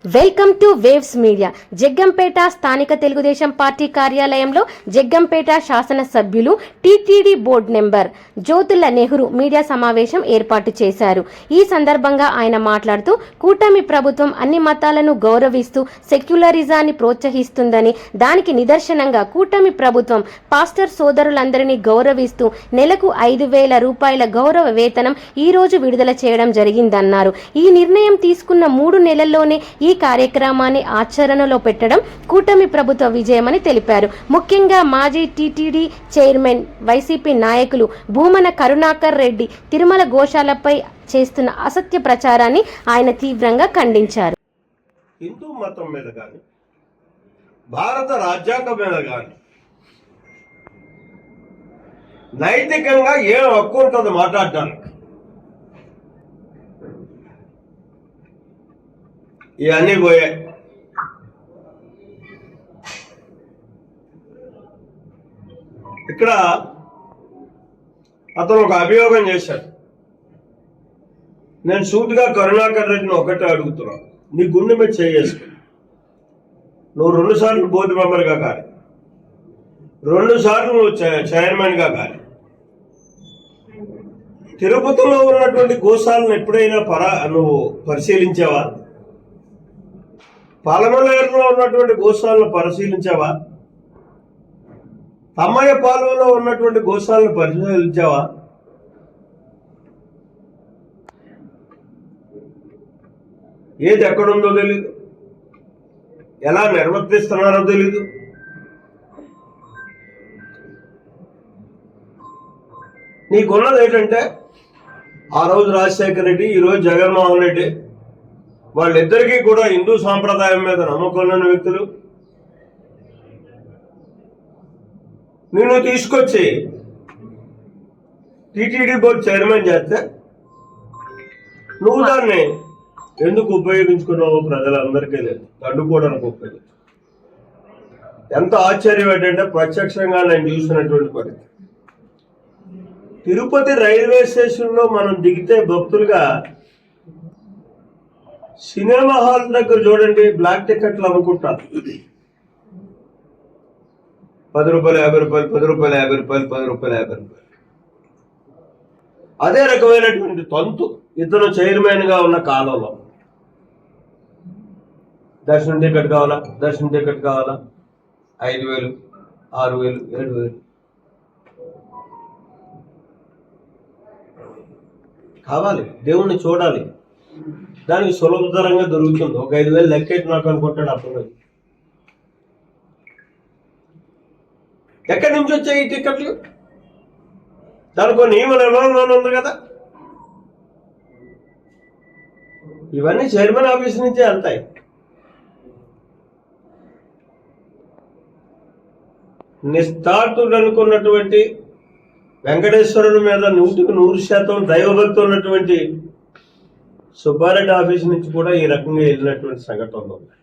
Welcome to waves media. Jaggampeta స్థానిక Telugu Desam party కార్యాలయంలో జగ్గంపేట శాసనసభ్యులు TTD board number Jyothula Nehru media సమావేశం ఏర్పాటు చేశారు. ఈ సందర్భంగా ఆయన మాట్లాడుతూ కూటమి ప్రభుత్వం అన్ని మతాలను గౌరవిస్తూ సెక్యులరిజాన్ని ప్రోత్సహిస్తుందని, దానికి నిదర్శనంగా కూటమి ప్రభుత్వం పాస్టర్ సోదరులందరినీ గౌరవిస్తూ నెలకు 5,000 రూపాయల గౌరవ వేతనం ఈ రోజు విడుదల చేయడం జరిగిందన్నారు. ఈ నిర్ణయం తీసుకున్న 3 నెలల్లోనే ఈ కార్యక్రమాన్ని ఆచరణలో పెట్టడం కూటమి ప్రభుత్వ విజయమని తెలిపారు. ముఖ్యంగా మాజీ టీటీడీ చైర్మన్ వైసీపీ నాయకులు భూమన కరుణాకర్ రెడ్డి తిరుమల గోశాలపై చేస్తున్న అసత్య ప్రచారాన్ని ఆయన తీవ్రంగా ఖండించారు. హిందూ మతం మీద కానీ భారత రాజ్యాంగం మీద కానీ నైతికంగా ఏం హక్కు ఉంటుందో మాట్లాడటానికి ఇవన్నీ పోయాయి. ఇక్కడ అతను ఒక అభియోగం చేశాడు. నేను సూటిగా కరుణాకర్ రెడ్డిని ఒకటే అడుగుతున్నాను, నీ గుండె మీద చేసుకు, నువ్వు 2 సార్లు బోర్డు మెంబర్గా కానీ 2 సార్లు నువ్వు చైర్మన్గా కానీ తిరుపతిలో ఉన్నటువంటి గోశాలను ఎప్పుడైనా నువ్వు పరిశీలించావా? పాలమలేరులో ఉన్నటువంటి గోశాలను పరిశీలించావా? తమ్మయ్యపాలెంలో ఉన్నటువంటి గోశాలను పరిశీలించావా? ఏది ఎక్కడుందో తెలీదు, ఎలా నిర్వర్తిస్తున్నారో తెలీదు. నీకున్నది ఏంటంటే ఆ రోజు రాజశేఖర రెడ్డి, ఈరోజు జగన్మోహన్ రెడ్డి, వాళ్ళిద్దరికీ కూడా హిందూ సాంప్రదాయం మీద నమ్మకం లేని వ్యక్తులు. నిన్ను తీసుకొచ్చి టీటీడీ బోర్డు చైర్మన్ చేస్తే నువ్వు దాన్ని ఎందుకు ఉపయోగించుకున్నావో ప్రజలందరికీ లేదు, అడ్డుకోవడానికి ఉపయోగించు. ఎంత ఆశ్చర్యం ఏంటంటే ప్రత్యక్షంగా నేను చూసినటువంటి పరిస్థితి, తిరుపతి రైల్వే స్టేషన్లో మనం దిగితే భక్తులుగా సినిమా హాల్ దగ్గర చూడండి, బ్లాక్ టికెట్లు అమ్ముకుంటారు. 10 రూపాయలు, 50 రూపాయలు, 10 రూపాయలు, 50 రూపాయలు, 10 రూపాయలు, 50 రూపాయలు. అదే రకమైనటువంటి తంతు ఇతను చైర్మన్ గా ఉన్న కాలంలో. దర్శనం టికెట్ కావాలా, దర్శనం టికెట్ కావాలా, 5,000, 6,000, 7,000 కావాలి. దేవుణ్ణి చూడాలి, దానికి సులభతరంగా దొరుకుతుంది. ఒక 5,000 లెక్కెట్టి నాకు అనుకుంటాడు. అప్పుడు ఎక్కడి నుంచి వచ్చాయి ఈ టికెట్లు? దానికి నియమ నిబంధన ఉంది కదా. ఇవన్నీ చైర్మన్ ఆఫీస్ నుంచే వెళ్తాయి. నిస్తార్థుడు అనుకున్నటువంటి వెంకటేశ్వరుడి మీద 100% దైవభక్తి ఉన్నటువంటి సుబ్బారెడ్డి ఆఫీస్ నుంచి కూడా ఈ రకంగా వెళ్ళినటువంటి సంఘటనలు ఉన్నాయి.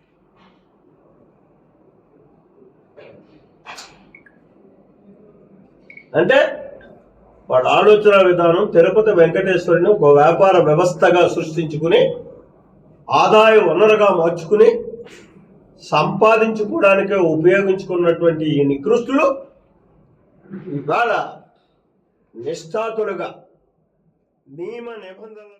అంటే వాళ్ళ ఆలోచన విధానం తిరుపతి వెంకటేశ్వరుని ఒక వ్యాపార వ్యవస్థగా సృష్టించుకుని ఆదాయ వనరుగా మార్చుకుని సంపాదించుకోవడానికే ఉపయోగించుకున్నటువంటి ఈ నికృష్టులు ఇవాళ నిష్ఠాతులుగా నియమ నిబంధనలు